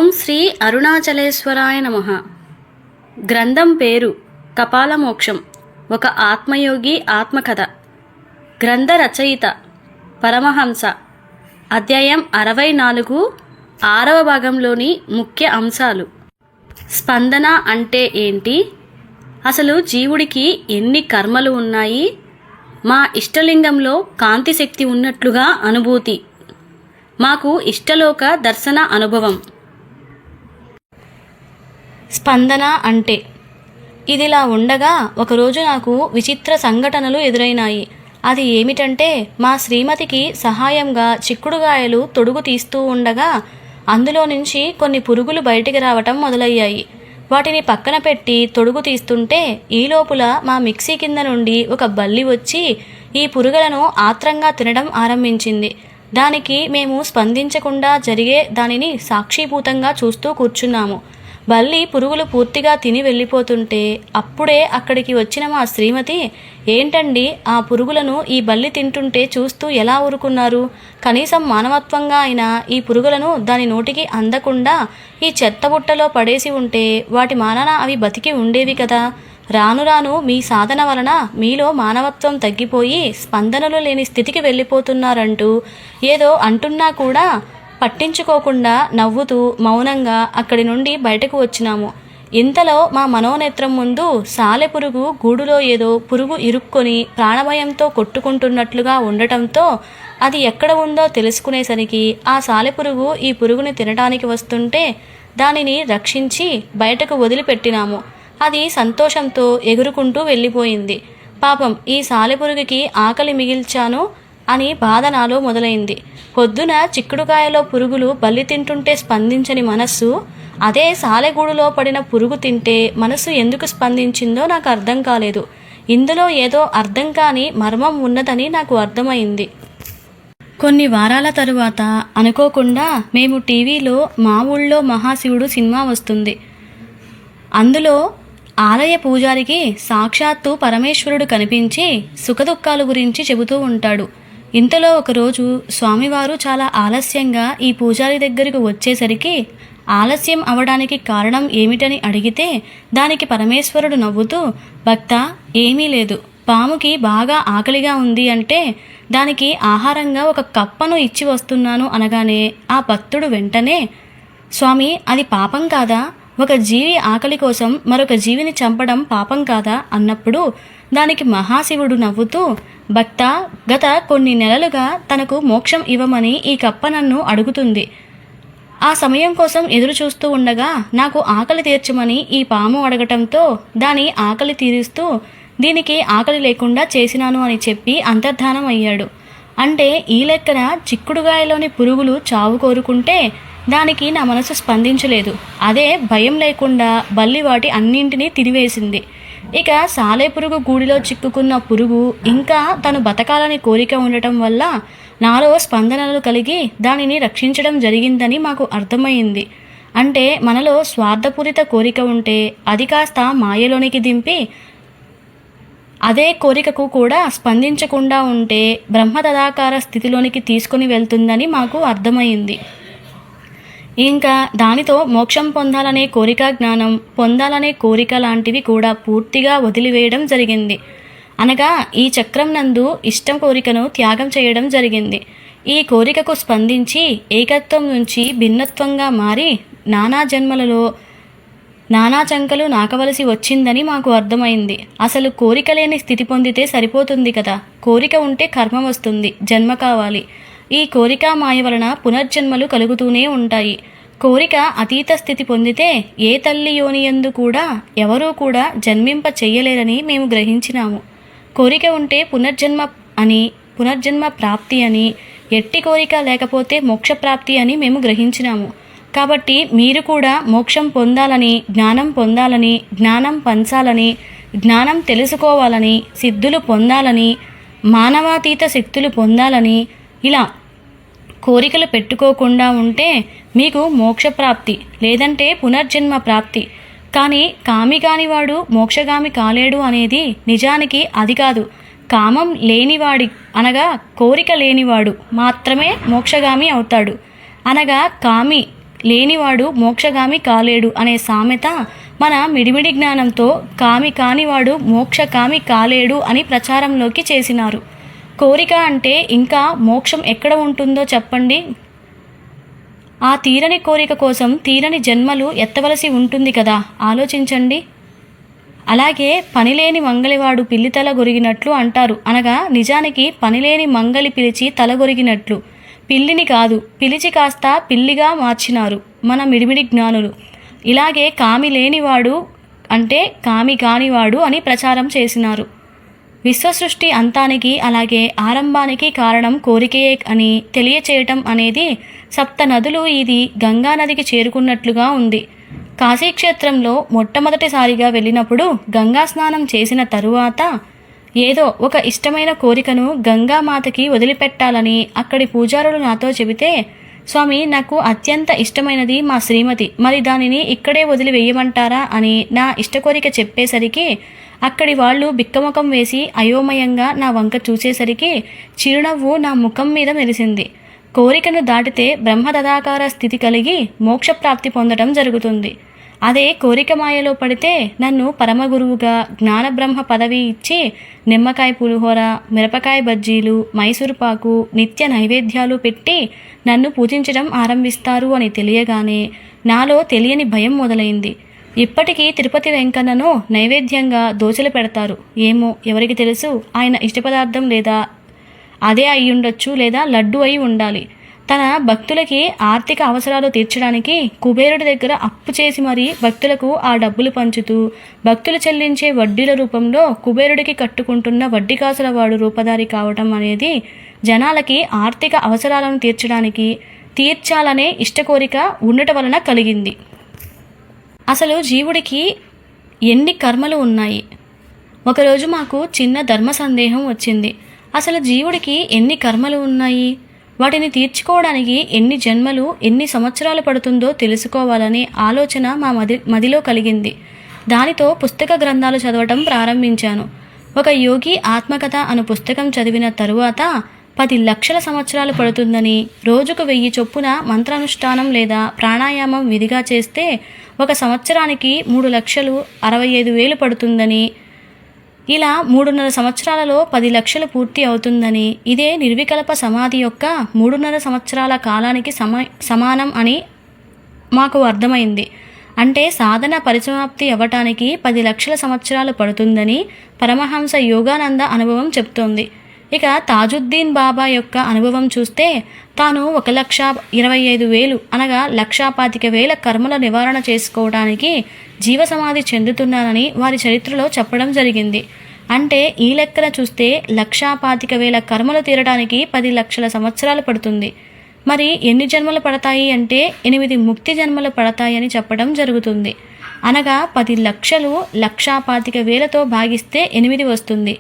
ఓం శ్రీ అరుణాచలేశ్వరాయ నమః. గ్రంథం పేరు కపాలమోక్షం. ఒక ఆత్మయోగి ఆత్మకథ. గ్రంథ రచయిత పరమహంస. అధ్యాయం 64, 6వ భాగంలోని ముఖ్య అంశాలు. స్పందన అంటే ఏంటి? అసలు జీవుడికి ఎన్ని కర్మలు ఉన్నాయి? మా ఇష్టలింగంలో కాంతి శక్తి ఉన్నట్లుగా అనుభూతి. మాకు ఇష్టలోక దర్శన అనుభవం. స్పందన అంటే ఇదిలా ఉండగా ఒకరోజు నాకు విచిత్ర సంఘటనలు ఎదురైనాయి. అది ఏమిటంటే, మా శ్రీమతికి సహాయంగా చిక్కుడుగాయలు తొడుగు తీస్తూ ఉండగా అందులో నుంచి కొన్ని పురుగులు బయటికి రావటం మొదలయ్యాయి. వాటిని పక్కన పెట్టి తొడుగు తీస్తుంటే ఈ లోపల మా మిక్సీ కింద నుండి ఒక బల్లి వచ్చి ఈ పురుగులను ఆత్రంగా తినడం ఆరంభించింది. దానికి మేము స్పందించకుండా జరిగే దానిని సాక్షిభూతంగా చూస్తూ కూర్చున్నాము. బల్లి పురుగులు పూర్తిగా తిని వెళ్ళిపోతుంటే అప్పుడే అక్కడికి వచ్చిన మా శ్రీమతి, ఏంటండి ఆ పురుగులను ఈ బల్లి తింటుంటే చూస్తూ ఎలా ఊరుకున్నారు? కనీసం మానవత్వంగా అయినా ఈ పురుగులను దాని నోటికి అందకుండా ఈ చెత్తబుట్టలో పడేసి ఉంటే వాటి మానాన అవి బతికి ఉండేవి కదా. రాను రాను మీ సాధన వలన మీలో మానవత్వం తగ్గిపోయి స్పందనలు లేని స్థితికి వెళ్ళిపోతున్నారంటూ ఏదో అంటున్నా కూడా పట్టించుకోకుండా నవ్వుతూ మౌనంగా అక్కడి నుండి బయటకు వచ్చినాము. ఇంతలో మా మనోనేత్రం ముందు సాలెపురుగు గూడులో ఏదో పురుగు ఇరుక్కొని ప్రాణభయంతో కొట్టుకుంటున్నట్లుగా ఉండటంతో అది ఎక్కడ ఉందో తెలుసుకునేసరికి ఆ సాలెపురుగు ఈ పురుగుని తినడానికి వస్తుంటే దానిని రక్షించి బయటకు వదిలిపెట్టినాము. అది సంతోషంతో ఎగురుకుంటూ వెళ్ళిపోయింది. పాపం ఈ సాలెపురుగుకి ఆకలి మిగిల్చాను అని బాధ నాలో మొదలైంది. పొద్దున చిక్కుడుకాయలో పురుగులు బల్లి తింటుంటే స్పందించని మనస్సు అదే సాలెగూడులో పడిన పురుగు తింటే మనస్సు ఎందుకు స్పందించిందో నాకు అర్థం కాలేదు. ఇందులో ఏదో అర్థం కాని మర్మం ఉన్నదని నాకు అర్థమైంది. కొన్ని వారాల తరువాత అనుకోకుండా మేము టీవీలో మా ఊళ్ళో మహాశివుడు సినిమా వస్తుంది. అందులో ఆలయ పూజారికి సాక్షాత్తు పరమేశ్వరుడు కనిపించి సుఖదుఖాల గురించి చెబుతూ ఉంటాడు. ఇంతలో ఒకరోజు స్వామివారు చాలా ఆలస్యంగా ఈ పూజారి దగ్గరకు వచ్చేసరికి ఆలస్యం అవడానికి కారణం ఏమిటని అడిగితే దానికి పరమేశ్వరుడు నవ్వుతూ, భక్త, ఏమీ లేదు, పాముకి బాగా ఆకలిగా ఉంది అంటే దానికి ఆహారంగా ఒక కప్పను ఇచ్చి వస్తున్నాను అనగానే ఆ భక్తుడు వెంటనే, స్వామి, అది పాపం కాదా? ఒక జీవి ఆకలి కోసం మరొక జీవిని చంపడం పాపం కాదా అన్నప్పుడు దానికి మహాశివుడు నవ్వుతూ, భక్త, గత కొన్ని నెలలుగా తనకు మోక్షం ఇవ్వమని ఈ కప్ప నన్ను అడుగుతుంది. ఆ సమయం కోసం ఎదురు చూస్తూ ఉండగా నాకు ఆకలి తీర్చమని ఈ పాము అడగటంతో దాని ఆకలి తీరుస్తూ దీనికి ఆకలి లేకుండా చేసినాను అని చెప్పి అంతర్ధానం అయ్యాడు. అంటే ఈ లెక్కన చిక్కుడుగాయలోని పురుగులు చావు కోరుకుంటే దానికి నా మనసు స్పందించలేదు. అదే భయం లేకుండా బల్లి వాటి అన్నింటినీ తినివేసింది. ఇక సాలెపురుగు గూడిలో చిక్కుకున్న పురుగు ఇంకా తను బతకాలని కోరిక ఉండటం వల్ల నాలో స్పందనలు కలిగి దానిని రక్షించడం జరిగిందని మాకు అర్థమైంది. అంటే మనలో స్వార్థపూరిత కోరిక ఉంటే అది కాస్త మాయలోనికి దింపి అదే కోరికకు కూడా స్పందించకుండా ఉంటే బ్రహ్మతదాకార స్థితిలోనికి తీసుకొని వెళ్తుందని మాకు అర్థమైంది. ఇంకా దానితో మోక్షం పొందాలనే కోరిక, జ్ఞానం పొందాలనే కోరిక లాంటివి కూడా పూర్తిగా వదిలివేయడం జరిగింది. అనగా ఈ చక్రం నందు ఇష్టం కోరికను త్యాగం చేయడం జరిగింది. ఈ కోరికకు స్పందించి ఏకత్వం నుంచి భిన్నత్వంగా మారి నానా జన్మలలో నానా చంకలు నాకవలసి వచ్చిందని మాకు అర్థమైంది. అసలు కోరిక లేని స్థితి పొందితే సరిపోతుంది కదా. కోరిక ఉంటే కర్మ వస్తుంది, జన్మ కావాలి. ఈ కోరిక మాయ వలన పునర్జన్మలు కలుగుతూనే ఉంటాయి. కోరిక అతీత స్థితి పొందితే ఏ తల్లి యోనియందు కూడా ఎవరూ కూడా జన్మింప చెయ్యలేరని మేము గ్రహించినాము. కోరిక ఉంటే పునర్జన్మ ప్రాప్తి అని, ఎట్టి కోరిక లేకపోతే మోక్షప్రాప్తి అని మేము గ్రహించినాము. కాబట్టి మీరు కూడా మోక్షం పొందాలని, జ్ఞానం పొందాలని, జ్ఞానం పంచాలని, జ్ఞానం తెలుసుకోవాలని, సిద్ధులు పొందాలని, మానవాతీత శక్తులు పొందాలని ఇలా కోరికలు పెట్టుకోకుండా ఉంటే మీకు మోక్షప్రాప్తి, లేదంటే పునర్జన్మ ప్రాప్తి. కానీ కామి కానివాడు మోక్షగామి కాలేడు అనేది నిజానికి అది కాదు. కామం లేనివాడి అనగా కోరిక లేనివాడు మాత్రమే మోక్షగామి అవుతాడు. అనగా కామి లేనివాడు మోక్షగామి కాలేడు అనే సామెత మన మిడిమిడి జ్ఞానంతో కామి కానివాడు మోక్షకామి కాలేడు అని ప్రచారంలోకి చేసినారు. కోరిక అంటే ఇంకా మోక్షం ఎక్కడ ఉంటుందో చెప్పండి. ఆ తీరని కోరిక కోసం తీరని జన్మలు ఎత్తవలసి ఉంటుంది కదా, ఆలోచించండి. అలాగే పనిలేని మంగలివాడు పిల్లి తల గొరిగినట్లు అంటారు. అనగా నిజానికి పనిలేని మంగలి పిలిచి తలగొరిగినట్లు. పిల్లిని కాదు, పిలిచి కాస్త పిల్లిగా మార్చినారు మన మిడిమిడి జ్ఞానులు. ఇలాగే కామి లేనివాడు అంటే కామి కానివాడు అని ప్రచారం చేసినారు. విశ్వసృష్టి అంతానికి అలాగే ఆరంభానికి కారణం కోరికయే అని తెలియచేయటం అనేది సప్త నదులు ఇది గంగా నదికి చేరుకున్నట్లుగా ఉంది. కాశీక్షేత్రంలో మొట్టమొదటిసారిగా వెళ్ళినప్పుడు గంగా స్నానం చేసిన తరువాత ఏదో ఒక ఇష్టమైన కోరికను గంగామాతకి వదిలిపెట్టాలని అక్కడి పూజారులు నాతో చెబితే, స్వామి నాకు అత్యంత ఇష్టమైనది మా శ్రీమతి, మరి దానిని ఇక్కడే వదిలి వేయమంటారా అని నా ఇష్ట కోరిక చెప్పేసరికి అక్కడి వాళ్ళు బిక్కముఖం వేసి అయోమయంగా నా వంక చూసేసరికి చిరునవ్వు నా ముఖం మీద మెరిసింది. కోరికను దాటితే బ్రహ్మతదాకార స్థితి కలిగి మోక్షప్రాప్తి పొందడం జరుగుతుంది. అదే కోరిక మాయలో పడితే నన్ను పరమగురువుగా జ్ఞానబ్రహ్మ పదవి ఇచ్చి నిమ్మకాయ పులిహోర, మిరపకాయ బజ్జీలు, మైసూరుపాకు, నిత్య నైవేద్యాలు పెట్టి నన్ను పూజించడం ఆరంభిస్తారు అని తెలియగానే నాలో తెలియని భయం మొదలైంది. ఇప్పటికీ తిరుపతి వెంకన్నను నైవేద్యంగా దోశలు పెడతారు. ఏమో ఎవరికి తెలుసు, ఆయన ఇష్టపదార్థం లేదా అదే అయి ఉండొచ్చు, లేదా లడ్డు అయి ఉండాలి. తన భక్తులకి ఆర్థిక అవసరాలు తీర్చడానికి కుబేరుడి దగ్గర అప్పు చేసి మరీ భక్తులకు ఆ డబ్బులు పంచుతూ భక్తులు చెల్లించే వడ్డీల రూపంలో కుబేరుడికి కట్టుకుంటున్న వడ్డీ కాసుల వాడు రూపధారి కావటం అనేది జనాలకి ఆర్థిక అవసరాలను తీర్చాలనే ఇష్టకోరిక ఉండటం వలన కలిగింది. అసలు జీవుడికి ఎన్ని కర్మలు ఉన్నాయి? ఒకరోజు మాకు చిన్న ధర్మ సందేహం వచ్చింది. అసలు జీవుడికి ఎన్ని కర్మలు ఉన్నాయి, వాటిని తీర్చుకోవడానికి ఎన్ని జన్మలు ఎన్ని సంవత్సరాలు పడుతుందో తెలుసుకోవాలనే ఆలోచన మా మదిలో కలిగింది. దానితో పుస్తక గ్రంథాలు చదవటం ప్రారంభించాను. ఒక యోగి ఆత్మకథ అను పుస్తకం చదివిన తరువాత 10 లక్షల సంవత్సరాలు పడుతుందని, రోజుకు 1000 చొప్పున మంత్రానుష్ఠానం లేదా ప్రాణాయామం విధిగా చేస్తే 1 సంవత్సరానికి 3,65,000 పడుతుందని, ఇలా 3.5 సంవత్సరాలలో 10 లక్షలు పూర్తి అవుతుందని, ఇదే నిర్వికల్ప సమాధి యొక్క 3.5 సంవత్సరాల కాలానికి సమానం అని మాకు అర్థమైంది. అంటే సాధన పరిసమాప్తి అవ్వటానికి 10 లక్షల సంవత్సరాలు పడుతుందని పరమహంస యోగానంద అనుభవం చెప్తోంది. ఇక తాజుద్దీన్ బాబా యొక్క అనుభవం చూస్తే తాను 1,25,000 అనగా 1,25,000 కర్మల నివారణ చేసుకోవడానికి జీవసమాధి చెందుతున్నానని వారి చరిత్రలో చెప్పడం జరిగింది. అంటే ఈ లెక్కన చూస్తే 1,25,000 కర్మలు తీరడానికి 10 లక్షల సంవత్సరాలు పడుతుంది. మరి ఎన్ని జన్మలు పడతాయి అంటే 8 ముక్తి జన్మలు పడతాయని చెప్పడం జరుగుతుంది. అనగా 10 లక్షలు 1,25,000తో భాగిస్తే 8 వస్తుంది.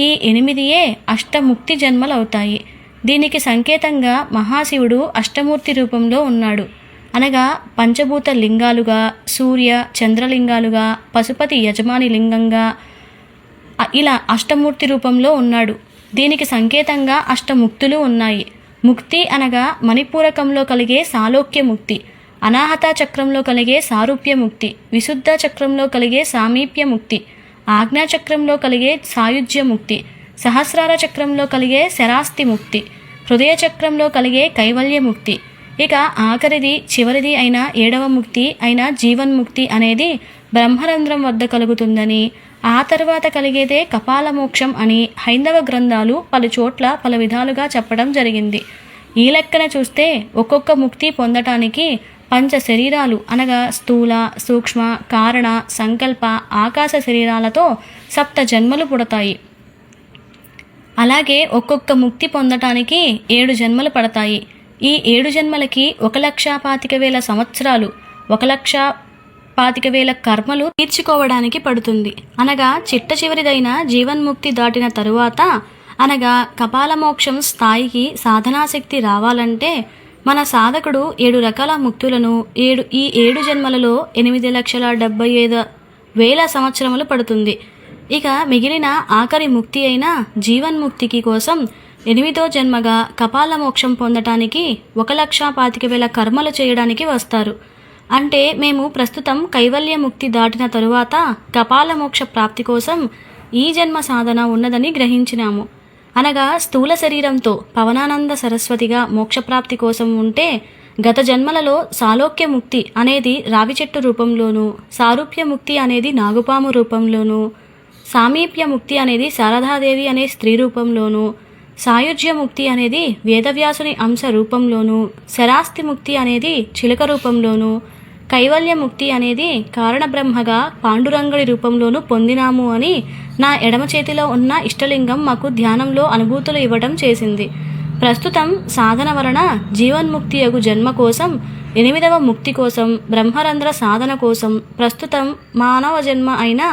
ఈ 8 అష్టముక్తి జన్మలు అవుతాయి. దీనికి సంకేతంగా మహాశివుడు అష్టమూర్తి రూపంలో ఉన్నాడు. అనగా పంచభూత లింగాలుగా, సూర్య చంద్రలింగాలుగా, పశుపతి యజమాని లింగంగా ఇలా అష్టమూర్తి రూపంలో ఉన్నాడు. దీనికి సంకేతంగా అష్టముక్తులు ఉన్నాయి. ముక్తి అనగా మణిపూరకంలో కలిగే సాలోక్య ముక్తి, అనాహత చక్రంలో కలిగే సారూప్య ముక్తి, విశుద్ధ చక్రంలో కలిగే సామీప్య ముక్తి, ఆజ్ఞాచక్రంలో కలిగే సాయుజ్య ముక్తి, సహస్రార చక్రంలో కలిగే శరాస్తి ముక్తి, హృదయ చక్రంలో కలిగే కైవల్య ముక్తి, ఇక ఆఖరిది చివరిది అయిన 7వ ముక్తి అయిన జీవన్ముక్తి అనేది బ్రహ్మరంధ్రం వద్ద కలుగుతుందని, ఆ తర్వాత కలిగేదే కపాల మోక్షం అని హైందవ గ్రంథాలు పలు చోట్ల పలు విధాలుగా చెప్పడం జరిగింది. ఈ లెక్కన చూస్తే ఒక్కొక్క ముక్తి పొందటానికి 5 శరీరాలు అనగా స్థూల, సూక్ష్మ, కారణ, సంకల్ప, ఆకాశ శరీరాలతో 7 జన్మలు పుడతాయి. అలాగే ఒక్కొక్క ముక్తి పొందటానికి 7 జన్మలు పడతాయి. ఈ 7 జన్మలకి 1,25,000 సంవత్సరాలు 1,25,000 కర్మలు తీర్చుకోవడానికి పడుతుంది. అనగా చిట్ట చివరిదైన జీవన్ముక్తి దాటిన తరువాత అనగా కపాలమోక్షం స్థాయికి సాధనాశక్తి రావాలంటే మన సాధకుడు 7 రకాల ముక్తులను ఈ 7 జన్మలలో 8,75,000 సంవత్సరములు పడుతుంది. ఇక మిగిలిన ఆఖరి ముక్తి అయిన జీవన్ముక్తికి కోసం 8వ జన్మగా కపాల మోక్షం పొందటానికి 1,25,000 కర్మలు చేయడానికి వస్తారు. అంటే మేము ప్రస్తుతం కైవల్యముక్తి దాటిన తరువాత కపాల మోక్ష ప్రాప్తి కోసం ఈ జన్మ సాధన ఉన్నదని గ్రహించినాము. అనగా స్థూల శరీరంతో పవనానంద సరస్వతిగా మోక్షప్రాప్తి కోసం ఉంటే గత జన్మలలో సాలోక్యముక్తి అనేది రావి చెట్టు రూపంలోనూ, సారూప్యముక్తి అనేది నాగుపాము రూపంలోనూ, సామీప్యముక్తి అనేది శారదాదేవి అనే స్త్రీ రూపంలోనూ, సాయుజ్యముక్తి అనేది వేదవ్యాసుని అంశ రూపంలోనూ, శరాస్తిముక్తి అనేది చిలక రూపంలోనూ, కైవల్యముక్తి అనేది కారణబ్రహ్మగా పాండురంగడి రూపంలోనూ పొందినాము అని నా ఎడమ చేతిలో ఉన్న ఇష్టలింగం మాకు ధ్యానంలో అనుభూతులు ఇవ్వడం చేసింది. ప్రస్తుతం సాధన వలన జీవన్ముక్తి యగు జన్మ కోసం, 8వ ముక్తి కోసం, బ్రహ్మరంధ్ర సాధన కోసం ప్రస్తుతం మానవ జన్మ అయిన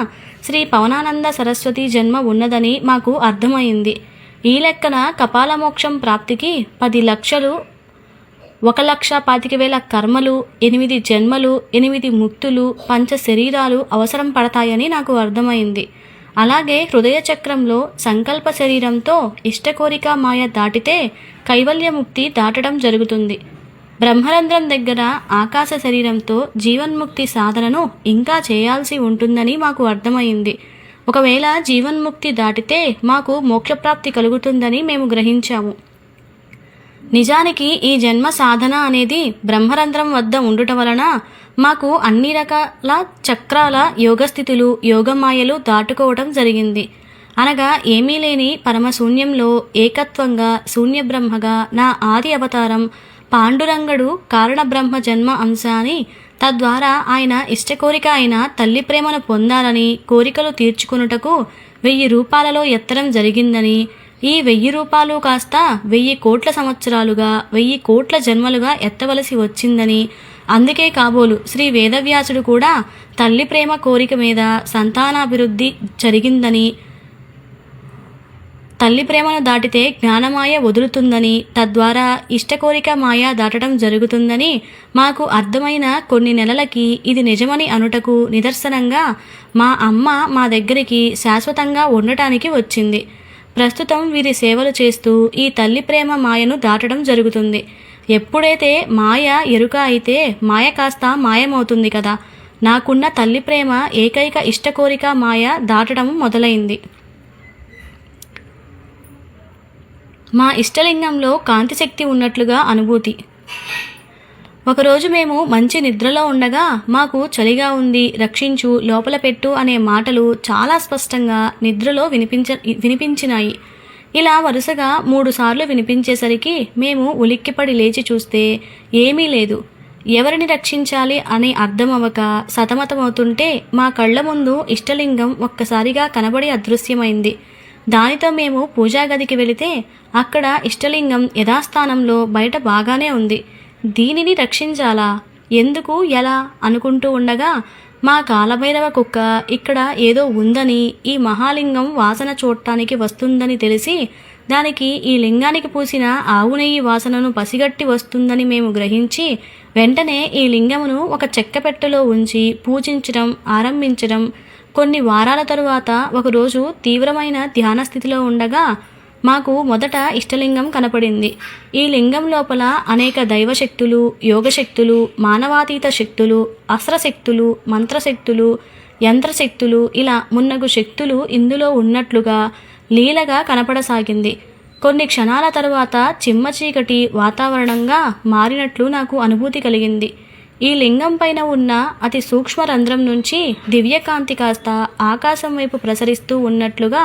శ్రీ పవనానంద సరస్వతి జన్మ ఉన్నదని మాకు అర్థమైంది. ఈ లెక్కన కపాలమోక్షం ప్రాప్తికి 10 లక్షలు, 1,25,000 కర్మలు, 8 జన్మలు, 8 ముక్తులు, పంచ శరీరాలు అవసరం పడతాయని నాకు అర్థమైంది. అలాగే హృదయ చక్రంలో సంకల్ప శరీరంతో ఇష్టకోరిక మాయ దాటితే కైవల్యముక్తి దాటడం జరుగుతుంది. బ్రహ్మరంధ్రం దగ్గర ఆకాశ శరీరంతో జీవన్ముక్తి సాధనను ఇంకా చేయాల్సి ఉంటుందని మాకు అర్థమైంది. ఒకవేళ జీవన్ముక్తి దాటితే మాకు మోక్షప్రాప్తి కలుగుతుందని మేము గ్రహించాము. నిజానికి ఈ జన్మ సాధన అనేది బ్రహ్మరంధ్రం వద్ద ఉండుట వలన మాకు అన్ని రకాల చక్రాల యోగస్థితులు, యోగమాయలు దాటుకోవడం జరిగింది. అనగా ఏమీ లేని పరమశూన్యంలో ఏకత్వంగా శూన్యబ్రహ్మగా నా ఆది అవతారం పాండురంగడు కారణబ్రహ్మ జన్మ అంశాన్ని, తద్వారా ఆయన ఇష్టకోరిక అయిన తల్లి ప్రేమను పొందాలని, కోరికలు తీర్చుకునుటకు 1000 రూపాలలో ఎత్తడం జరిగిందని, ఈ 1000 రూపాలు కాస్త 1000 కోట్ల సంవత్సరాలుగా, 1000 కోట్ల జన్మలుగా ఎత్తవలసి వచ్చిందని, అందుకే కాబోలు శ్రీ వేదవ్యాసుడు కూడా తల్లి ప్రేమ కోరిక మీద సంతానాభివృద్ధి జరిగిందని, తల్లి ప్రేమను దాటితే జ్ఞానమాయ వదులుతుందని, తద్వారా ఇష్టకోరిక మాయ దాటడం జరుగుతుందని మాకు అర్థమైన కొన్ని నెలలకి ఇది నిజమని అనుటకు నిదర్శనంగా మా అమ్మ మా దగ్గరికి శాశ్వతంగా ఉండటానికి వచ్చింది. ప్రస్తుతం వీరి సేవలు చేస్తూ ఈ తల్లి ప్రేమ మాయను దాటడం జరుగుతుంది. ఎప్పుడైతే మాయ ఎరుక అయితే మాయ కాస్త మాయమవుతుంది కదా. నాకున్న తల్లి ప్రేమ ఏకైక ఇష్టకోరిక మాయ దాటడం మొదలైంది. మా ఇష్టలింగంలో కాంతిశక్తి ఉన్నట్లుగా అనుభూతి. ఒకరోజు మేము మంచి నిద్రలో ఉండగా మాకు చలిగా ఉంది, రక్షించు, లోపల పెట్టు అనే మాటలు చాలా స్పష్టంగా నిద్రలో వినిపించినాయి. ఇలా వరుసగా 3 సార్లు వినిపించేసరికి మేము ఉలిక్కిపడి లేచి చూస్తే ఏమీ లేదు. ఎవరిని రక్షించాలి అని అర్థమవక సతమతమవుతుంటే మా కళ్ళ ముందు ఇష్టలింగం ఒక్కసారిగా కనబడి అదృశ్యమైంది. దానితో మేము పూజాగదికి వెళితే అక్కడ ఇష్టలింగం యథాస్థానంలో బయట బాగానే ఉంది. దీనిని రక్షించాలా, ఎందుకు, ఎలా అనుకుంటూ ఉండగా మా కాలభైరవ కుక్క ఇక్కడ ఏదో ఉందని, ఈ మహాలింగం వాసన చూడటానికి వస్తుందని తెలిసి దానికి ఈ లింగానికి పూసిన ఆవు నెయ్యి వాసనను పసిగట్టి వస్తుందని మేము గ్రహించి వెంటనే ఈ లింగమును ఒక చెక్క పెట్టెలో ఉంచి పూజించడం ఆరంభించడం. కొన్ని వారాల తరువాత ఒకరోజు తీవ్రమైన ధ్యాన స్థితిలో ఉండగా మాకు మొదట ఇష్టలింగం కనపడింది. ఈ లింగం లోపల అనేక దైవశక్తులు, యోగశక్తులు, మానవాతీత శక్తులు, అస్త్రశక్తులు, మంత్రశక్తులు, యంత్రశక్తులు, ఇలా మున్నగు శక్తులు ఇందులో ఉన్నట్లుగా లీలగా కనపడసాగింది. కొన్ని క్షణాల తరువాత చిమ్మ చీకటి వాతావరణంగా మారినట్లు నాకు అనుభూతి కలిగింది. ఈ లింగం పైన ఉన్న అతి సూక్ష్మ రంధ్రం నుంచి దివ్యకాంతి కాస్త ఆకాశం వైపు ప్రసరిస్తూ ఉన్నట్లుగా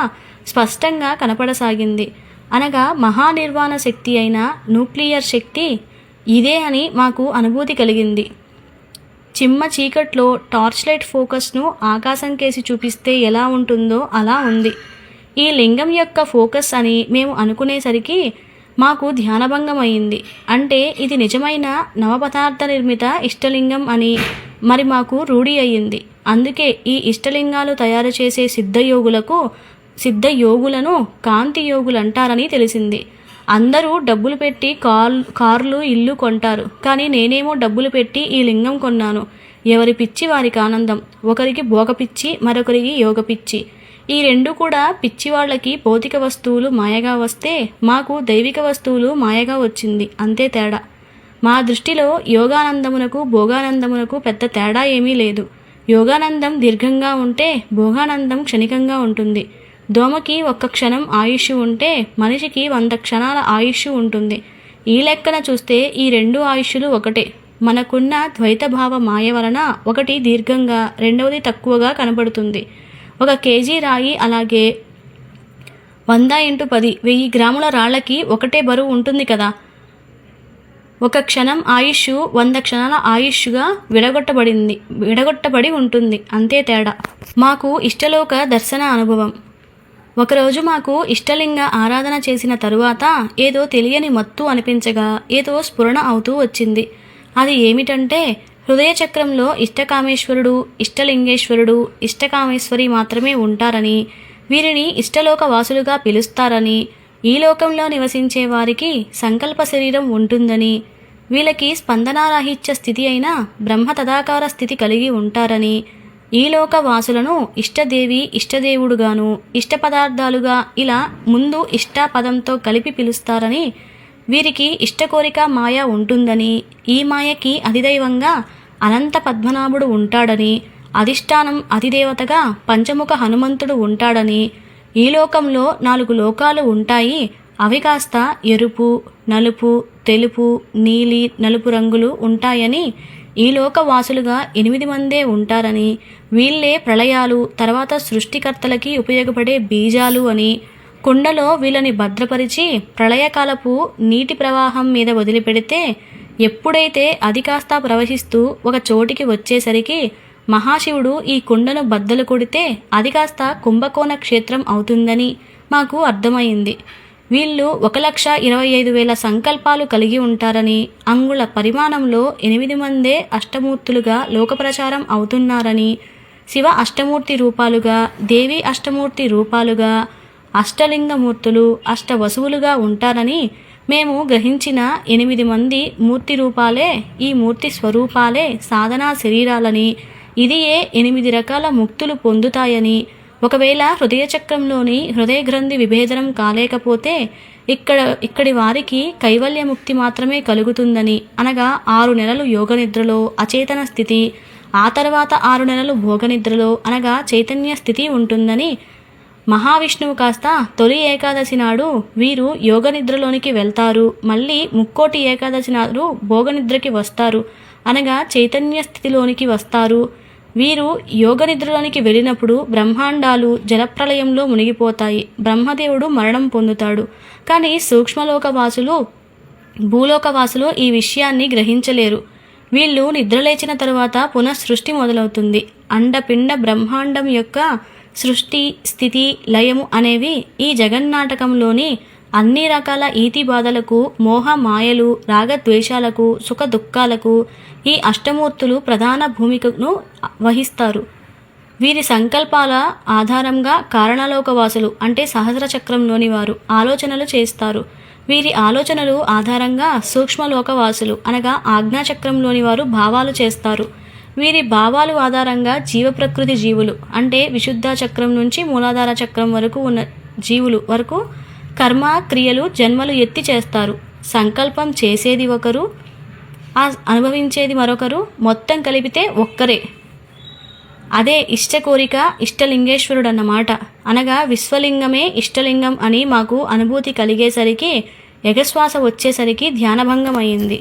స్పష్టంగా కనపడసాగింది. అనగా మహానిర్వాణ శక్తి అయిన న్యూక్లియర్ శక్తి ఇదే అని మాకు అనుభూతి కలిగింది. చిమ్మ చీకట్లో టార్చ్ లైట్ ఫోకస్ను ఆకాశం కేసి చూపిస్తే ఎలా ఉంటుందో అలా ఉంది. ఈ లింగం యొక్క ఫోకస్ అని మేము అనుకునేసరికి మాకు ధ్యానభంగం అయింది. అంటే ఇది నిజమైన నవపదార్థ నిర్మిత ఇష్టలింగం అని మరి మాకు రూఢి అయ్యింది. అందుకే ఈ ఇష్టలింగాలు తయారు చేసే సిద్ధయోగులను కాంతి యోగులు అంటారని తెలిసింది. అందరూ డబ్బులు పెట్టి కార్లు, ఇల్లు కొంటారు, కానీ నేనేమో డబ్బులు పెట్టి ఈ లింగం కొన్నాను. ఎవరి పిచ్చి వారికి ఆనందం. ఒకరికి భోగ పిచ్చి, మరొకరికి యోగ పిచ్చి. ఈ రెండు కూడా పిచ్చివాళ్లకి భౌతిక వస్తువులు మాయగా వస్తే మాకు దైవిక వస్తువులు మాయగా వచ్చింది, అంతే తేడా. మా దృష్టిలో యోగానందమునకు భోగానందమునకు పెద్ద తేడా ఏమీ లేదు. యోగానందం దీర్ఘంగా ఉంటే భోగానందం క్షణికంగా ఉంటుంది. దోమకి 1 క్షణం ఆయుష్ ఉంటే మనిషికి 100 క్షణాల ఆయుష్ ఉంటుంది. ఈ లెక్కన చూస్తే ఈ 2 ఆయుష్లు ఒకటే. మనకున్న ద్వైతభావ మాయ వలన ఒకటి దీర్ఘంగా, రెండవది తక్కువగా కనబడుతుంది. 1 కేజీ రాయి అలాగే 100 × 10 1000 గ్రాముల రాళ్లకి ఒకటే బరువు ఉంటుంది కదా. 1 క్షణం ఆయుష్ 100 క్షణాల ఆయుష్గా విడగొట్టబడి ఉంటుంది, అంతే తేడా. మాకు ఇష్టలోక దర్శన అనుభవం. ఒకరోజు మాకు ఇష్టలింగ ఆరాధన చేసిన తరువాత ఏదో తెలియని మత్తు అనిపించగా ఏదో స్ఫురణ అవుతూ వచ్చింది. అది ఏమిటంటే హృదయ చక్రంలో ఇష్టకామేశ్వరుడు, ఇష్టలింగేశ్వరుడు, ఇష్టకామేశ్వరి మాత్రమే ఉంటారని, వీరిని ఇష్టలోక వాసులుగా పిలుస్తారని, ఈ లోకంలో నివసించే వారికి సంకల్ప శరీరం ఉంటుందని, వీళ్ళకి స్పందనారాహిత్య స్థితి అయిన బ్రహ్మ తదాకార స్థితి కలిగి ఉంటారని, ఈ లోక వాసులను ఇష్టదేవి ఇష్టదేవుడుగాను ఇష్ట పదార్థాలుగా ఇలా ముందు ఇష్ట పదంతో కలిపి పిలుస్తారని, వీరికి ఇష్టకోరిక మాయ ఉంటుందని, ఈ మాయకి అధిదైవంగా అనంత పద్మనాభుడు ఉంటాడని, అధిష్టానం అధిదేవతగా పంచముఖ హనుమంతుడు ఉంటాడని, ఈ లోకంలో 4 లోకాలు ఉంటాయి, అవి కాస్త ఎరుపు, నలుపు, తెలుపు, నీలి, నలుపు రంగులు ఉంటాయని, ఈ లోకవాసులుగా 8 మందే ఉంటారని, వీళ్ళే ప్రళయాలు తర్వాత సృష్టికర్తలకి ఉపయోగపడే బీజాలు అని, కుండలో వీళ్ళని భద్రపరిచి ప్రళయకాలపు నీటి ప్రవాహం మీద వదిలిపెడితే ఎప్పుడైతే అది కాస్త ప్రవహిస్తూ ఒక చోటికి వచ్చేసరికి మహాశివుడు ఈ కుండను బద్దలు కొడితే అది కాస్త కుంభకోణ క్షేత్రం అవుతుందని మాకు అర్థమైంది. వీళ్ళు 1,25,000 సంకల్పాలు కలిగి ఉంటారని, అంగుళ పరిమాణంలో 8 మందే అష్టమూర్తులుగా లోకప్రచారం అవుతున్నారని, శివ అష్టమూర్తి రూపాలుగా, దేవి అష్టమూర్తి రూపాలుగా, అష్టలింగమూర్తులు, అష్టవసువులుగా ఉంటారని మేము గ్రహించిన 8 మంది మూర్తి రూపాలే ఈ మూర్తి స్వరూపాలే సాధనా శరీరాలని, ఇది 8 రకాల ముక్తులు పొందుతాయని, ఒకవేళ హృదయ చక్రంలోని హృదయ గ్రంథి విభేదనం కాలేకపోతే ఇక్కడి వారికి కైవల్యముక్తి మాత్రమే కలుగుతుందని, అనగా 6 నెలలు యోగనిద్రలో అచేతన స్థితి, ఆ తర్వాత 6 నెలలు భోగనిద్రలో అనగా చైతన్య స్థితి ఉంటుందని, మహావిష్ణువు కాస్త తొలి ఏకాదశి నాడు వీరు యోగనిద్రలోనికి వెళ్తారు, మళ్ళీ ముక్కోటి ఏకాదశి నాడు భోగనిద్రకి వస్తారు అనగా చైతన్య స్థితిలోనికి వస్తారు. వీరు యోగనిద్రలోనికి వెళ్ళినప్పుడు బ్రహ్మాండాలు జలప్రలయంలో మునిగిపోతాయి, బ్రహ్మదేవుడు మరణం పొందుతాడు. కానీ సూక్ష్మలోకవాసులు, భూలోకవాసులు ఈ విషయాన్ని గ్రహించలేరు. వీళ్ళు నిద్రలేచిన తరువాత పునఃసృష్టి మొదలవుతుంది. అండపిండ బ్రహ్మాండం యొక్క సృష్టి, స్థితి, లయము అనేవి ఈ జగన్నాటకంలోని అన్ని రకాల ఈతి బాధలకు, మోహ మాయలు, రాగద్వేషాలకు, సుఖ దుఃఖాలకు ఈ అష్టమూర్తులు ప్రధాన భూమికను వహిస్తారు. వీరి సంకల్పాల ఆధారంగా కారణలోకవాసులు అంటే సహస్ర చక్రంలోని వారు ఆలోచనలు చేస్తారు. వీరి ఆలోచనలు ఆధారంగా సూక్ష్మలోకవాసులు అనగా ఆజ్ఞాచక్రంలోని వారు భావాలు చేస్తారు. వీరి భావాలు ఆధారంగా జీవప్రకృతి జీవులు అంటే విశుద్ధ చక్రం నుంచి మూలాధార చక్రం వరకు ఉన్న జీవులు వరకు కర్మ, క్రియలు, జన్మలు ఎత్తి చేస్తారు. సంకల్పం చేసేది ఒకరు, అనుభవించేది మరొకరు, మొత్తం కలిపితే ఒక్కరే. అదే ఇష్ట కోరిక ఇష్టలింగేశ్వరుడు అన్నమాట. అనగా విశ్వలింగమే ఇష్టలింగం అని మాకు అనుభూతి కలిగేసరికి ఎగశ్వాస వచ్చేసరికి ధ్యానభంగం అయింది.